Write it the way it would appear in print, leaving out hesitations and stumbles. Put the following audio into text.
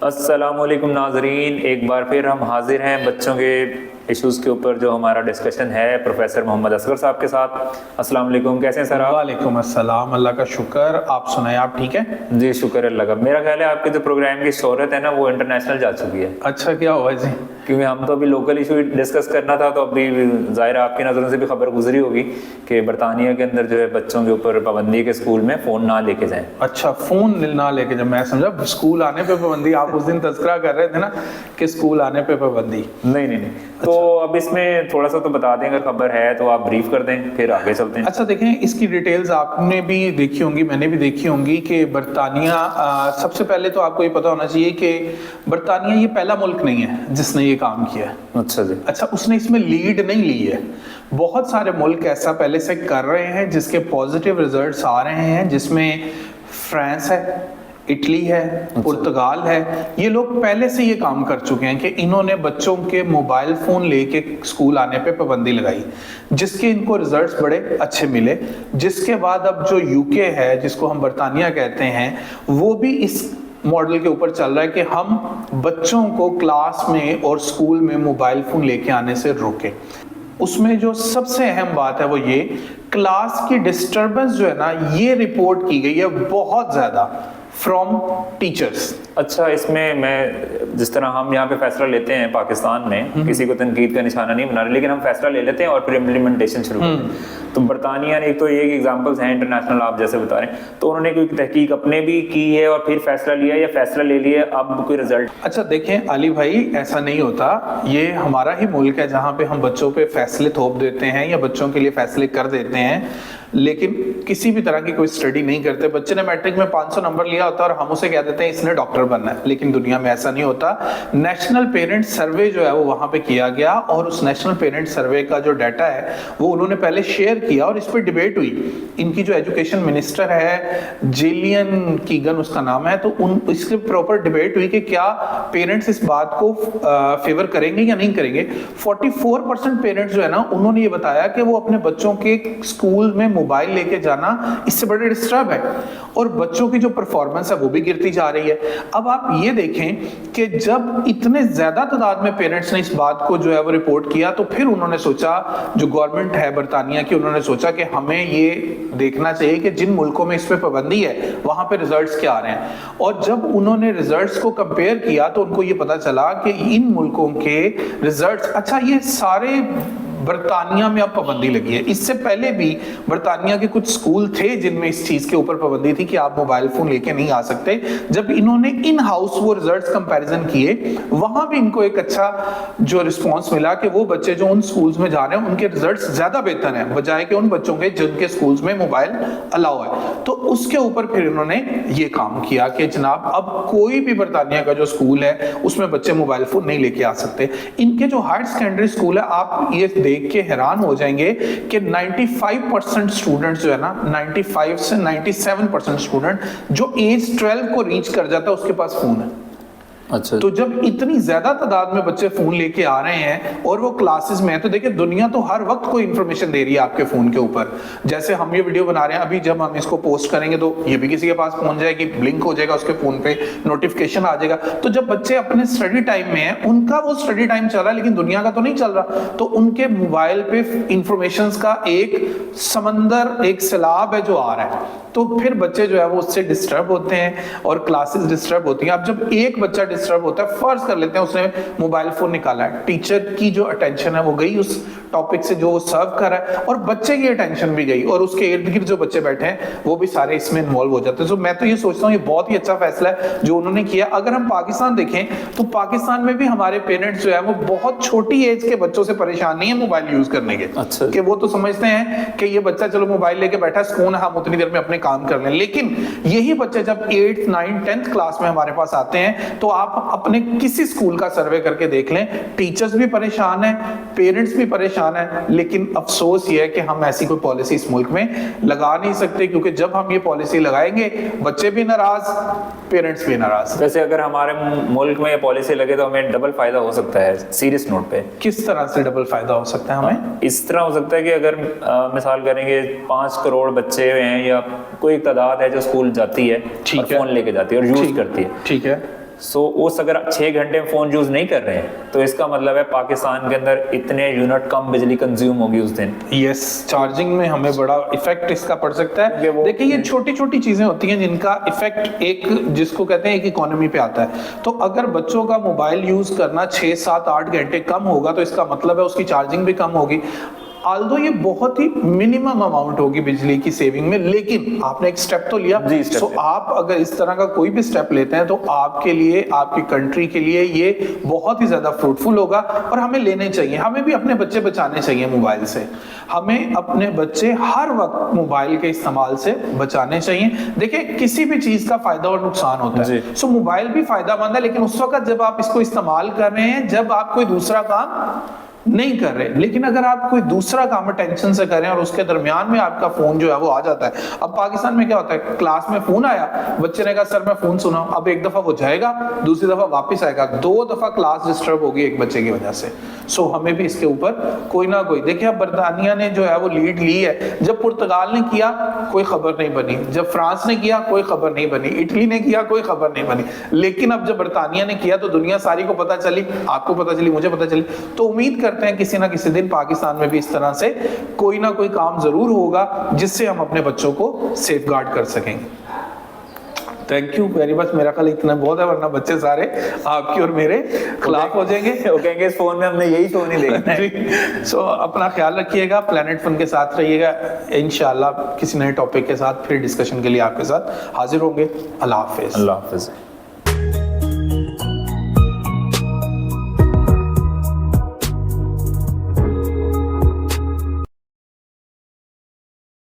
अस्सलामुअलैकुम नाजरीन, एक बार फिर हम हाजिर हैं बच्चों के इश्यूज़ के ऊपर जो हमारा डिस्कशन है प्रोफेसर मोहम्मद असगर साहब के साथ। अस्सलाम वालेकुम, कैसे हैं सर आप? वालेकुम अस्सलाम, अल्लाह का शुक्र। आप सुनाए, आप ठीक हैं? जी शुक्र अल्लाह का। मेरा ख्याल है आपके जो प्रोग्राम की शोहरत है ना वो इंटरनेशनल जा चुकी है। अच्छा, क्या हुआ जी? क्योंकि हम तो अभी लोकल इशू डिस्कस करना था, तो अभी ज़ाहिर आपकी नज़रों से भी खबर गुजरी होगी कि बरतानिया के अंदर जो है बच्चों के ऊपर पाबंदी के स्कूल में फ़ोन ना लेके जाएं। अच्छा, फोन ना लेके जब मैं समझा स्कूल आने पे पाबंदी। आप उस दिन तज़किरा कर रहे थे ना कि स्कूल आने पे पाबंदी। नहीं। तो अब इसमें थोड़ा सा तो बता दें, अगर खबर है तो आप ब्रीफ कर दें, फिर आगे चलते हैं। अच्छा देखें, इसकी डिटेल्स आपने भी देखी होंगी, मैंने भी देखी होंगी कि बरतानिया, सबसे पहले तो आपको ये पता होना चाहिए कि बरतानिया ये पहला मुल्क नहीं है जिसने ये काम किया है। अच्छा जी। अच्छा, उसने इसमें लीड नहीं ली है। बहुत सारे मुल्क ऐसा पहले से कर रहे हैं जिसके पॉजिटिव रिजल्ट्स आ रहे हैं, जिसमें फ्रांस है, इटली है, पुर्तगाल है। ये लोग पहले से ये काम कर चुके हैं कि इन्होंने बच्चों के मोबाइल फोन लेके स्कूल आने पे पाबंदी लगाई, जिसके इनको रिजल्ट्स बड़े अच्छे मिले। जिसके बाद अब जो यूके है, जिसको हम बरतानिया कहते हैं, वो भी इस मॉडल के ऊपर चल रहा है कि हम बच्चों को क्लास में और स्कूल में मोबाइल फोन लेके आने से रोकें। उसमें जो सबसे अहम बात है वो ये, क्लास की डिस्टरबेंस जो है ना, ये रिपोर्ट की गई है बहुत ज्यादा फ्रॉम टीचर्स। अच्छा, इसमें मैं जिस तरह हम यहाँ पे फैसला लेते हैं पाकिस्तान में, किसी को तनकीद का निशाना नहीं बना रहे, लेकिन हम फैसला ले लेते हैं और फिर इम्प्लीमेंटेशन शुरू करते हैं। तो बरतानिया ने, एक तो ये एग्जांपल्स हैं इंटरनेशनल, आप जैसे बता रहे हैं, तो उन्होंने कोई तहकीक अपने भी की है और फिर फैसला लिया, या फैसला ले लिया अब कोई रिजल्ट? अच्छा देखें अली भाई, ऐसा नहीं होता। ये हमारा ही मुल्क है जहाँ पे हम बच्चों पे फैसले थोप देते हैं या बच्चों के लिए फैसले कर देते हैं, लेकिन किसी भी तरह की कोई स्टडी नहीं करते। बच्चे ने मैट्रिक में 500 नंबर लिया होता है और हम उसे कह देते हैं इसने डॉक्टर बनना है, लेकिन दुनिया में ऐसा नहीं होता। नेशनल पेरेंट सर्वे जो है वो वहां पे किया गया, और उस नेशनल पेरेंट सर्वे का जो डाटा है वो उन्होंने पहले शेयर किया और इस पर डिबेट हुई। इनकी जो एजुकेशन मिनिस्टर है, जिलियन कीगन उसका नाम है, तो इसके प्रॉपर डिबेट हुई कि क्या पेरेंट्स इस बात को फेवर करेंगे या नहीं करेंगे। 44% पेरेंट्स जो है ना, उन्होंने ये बताया कि वो अपने बच्चों के स्कूल में मोबाइल लेके जाना इससे बड़े डिस्टर्ब है, और बच्चों की जो परफॉर्मेंस है वो भी गिरती जा रही है। अब आप ये देखें कि जब इतने ज्यादा तादाद में पेरेंट्स ने इस बात को जो है वो रिपोर्ट किया, तो फिर उन्होंने सोचा, जो गवर्नमेंट है बरतानिया की, उन्होंने सोचा कि हमें ये देखना चाहिए कि जिन मुल्कों में इस पे पाबंदी है वहां पे रिजल्ट्स क्या आ रहे हैं। और जब उन्होंने रिजल्ट्स को कंपेयर किया तो उनको ये पता चला कि इन मुल्कों के रिजल्ट्स, अच्छा ये सारे बरतानिया में अब पाबंदी लगी है। इससे पहले भी बरतानिया के कुछ स्कूल थे जिनमें इस चीज के ऊपर पाबंदी थी कि आप मोबाइल फोन लेके नहीं आ सकते। जब इन्होंने इन हाउस वो रिजल्ट्स कंपैरिजन किए, वहां भी इनको एक अच्छा जो रिस्पांस मिला कि वो बच्चे जो उन स्कूल्स में जा रहे हैं उनके रिजल्ट्स ज्यादा बेहतर हैं बजाय कि उन बच्चों के जिनके स्कूल्स में मोबाइल अलाउ है। तो उसके ऊपर फिर इन्होंने ये काम किया कि जनाब अब कोई भी बरतानिया का जो स्कूल है उसमें बच्चे मोबाइल फोन नहीं लेके आ सकते। इनके जो हायर सेकेंडरी स्कूल है, आप ये देख के हैरान हो जाएंगे कि 95% स्टूडेंट्स जो है ना, 95 से 97% स्टूडेंट जो एज 12 को रीच कर जाता है उसके पास फोन है। अच्छा, तो जब इतनी ज्यादा तादाद में बच्चे फोन लेके आ रहे हैं और वो क्लासेस में है, तो देखिए दुनिया तो हर वक्त कोई इंफॉर्मेशन दे रही है आपके फोन के ऊपर। जैसे हम ये वीडियो बना रहे हैं, अभी जब हम इसको पोस्ट करेंगे तो ये भी किसी के पास पहुंच जाएगी, ब्लिंक हो जाएगा उसके फोन पे, नोटिफिकेशन आ जाएगा। तो जब बच्चे अपने स्टडी टाइम में है, उनका वो स्टडी टाइम चल रहा है लेकिन दुनिया का तो नहीं चल रहा, तो उनके मोबाइल पे इंफॉर्मेशन का एक समंदर, एक सैलाब है जो आ रहा है। तो फिर बच्चे जो है वो उससे डिस्टर्ब होते हैं और क्लासेस डिस्टर्ब होती हैं। अब जब एक बच्चा डिस्टर्ब होता है, फर्ज कर लेते हैं उसने मोबाइल फोन निकाला है, टीचर की जो अटेंशन है वो गई उस टॉपिक से जो वो सर्व कर रहा है, और बच्चे की अटेंशन भी गई, और उसके इर्द गिर्द जो बच्चे बैठे हैं वो भी सारे इसमें इन्वॉल्व हो जाते हैं। तो मैं तो ये सोचता हूँ ये बहुत ही अच्छा फैसला है जो उन्होंने किया। अगर हम पाकिस्तान देखें तो पाकिस्तान में भी हमारे पेरेंट्स जो है वो बहुत छोटी एज के बच्चों से परेशान नहीं है मोबाइल यूज करने के। अच्छा, कि वो तो समझते हैं कि ये बच्चा चलो मोबाइल लेके बैठा है, फोन हम उतनी देर में अपने काम कर लें। लेकिन यही बच्चे जब 8th 9th 10th क्लास में हमारे पास आते हैं, तो आप अपने किसी स्कूल का सर्वे करके देख लें, टीचर्स भी परेशान हैं, पेरेंट्स भी परेशान हैं। लेकिन अफसोस ये है कि हम ऐसी कोई पॉलिसी इस मुल्क में लगा नहीं सकते, क्योंकि जब हम ये पॉलिसी लगाएंगे बच्चे भी नाराज, पेरेंट्स भी नाराज। वैसे अगर हमारे मुल्क में ये पॉलिसी लगे तो हमें डबल फायदा हो सकता है। सीरियस नोट पे किस तरह से डबल फायदा हो सकता है हमें? इस तरह हो सकता है कि अगर मिसाल करेंगे 5 करोड़ बच्चे हैं या कोई तादाद है जो स्कूल जाती है और फोन लेके जाती है और यूज करती है, ठीक है, सो उस अगर 6 घंटे में फोन यूज नहीं कर रहे हैं तो इसका मतलब है पाकिस्तान के अंदर इतने यूनिट कम बिजली कंज्यूम होगी उस दिन। यस, चार्जिंग में हमें बड़ा इफेक्ट इसका पड़ सकता है। देखिए ये छोटी छोटी चीजें होती हैं जिनका इफेक्ट एक, जिसको कहते हैं, एक इकोनॉमी पे आता है। तो अगर बच्चों का मोबाइल यूज करना 6, 7, 8 घंटे कम होगा तो इसका मतलब है उसकी चार्जिंग भी कम होगी। आल्दो ये बहुत ही मिनिमम अमाउंट होगी बिजली की सेविंग में, लेकिन आपने एक स्टेप तो लिया। सो आप अगर इस तरह का कोई भी स्टेप लेते हैं तो आपके लिए, आपकी कंट्री के लिए ये बहुत ही ज्यादा फ्रूटफुल होगा और हमें लेने चाहिए। हमें भी अपने बच्चे बचाने चाहिए मोबाइल से। हमें अपने बच्चे हर वक्त मोबाइल के इस्तेमाल से बचाने चाहिए। देखिए किसी भी चीज का फायदा और नुकसान होता है। सो मोबाइल भी फायदामंद है, लेकिन उस वक्त जब आप इसको इस्तेमाल कर रहे हैं जब आप कोई दूसरा काम नहीं कर रहे। लेकिन अगर आप कोई दूसरा काम टेंशन से करें और उसके दरमियान में आपका फोन जो है वो आ जाता है। अब पाकिस्तान में क्या होता है, क्लास में फोन आया, बच्चे ने कहा सर मैं फोन सुनाऊं, अब एक दफा वो जाएगा, दूसरी दफा वापस आएगा, 2 दफा क्लास डिस्टर्ब होगी एक बच्चे की वजह से। सो हमें भी इसके ऊपर कोई ना कोई, देखिए अब बर्तानिया ने जो है वो लीड ली है। जब पुर्तगाल ने किया कोई खबर नहीं बनी, जब फ्रांस ने किया कोई खबर नहीं बनी, इटली ने किया कोई खबर नहीं बनी, लेकिन अब जब बर्तानिया ने किया तो दुनिया सारी को पता चली, आपको पता चली, मुझे पता चली। तो उम्मीद करते हैं किसी ना किसी दिन पाकिस्तान में भी इस तरह से कोई ना कोई काम जरूर होगा जिससे हम अपने बच्चों को सेफगार्ड कर सकेंगे। Thank you very much. मेरा ख्याल इतना बहुत है, वरना बच्चे सारे आपकी और मेरे खिलाफ हो जाएंगे। वो कहेंगे इस फोन में हमने यही शो नहीं देखना है। सो अपना ख्याल रखिएगा, प्लेनेट फन के साथ रहिएगा। इंशाल्लाह किसी नए टॉपिक के साथ फिर डिस्कशन के लिए आपके साथ हाजिर होंगे। अल्लाह हाफिज। अल्लाह हाफिज।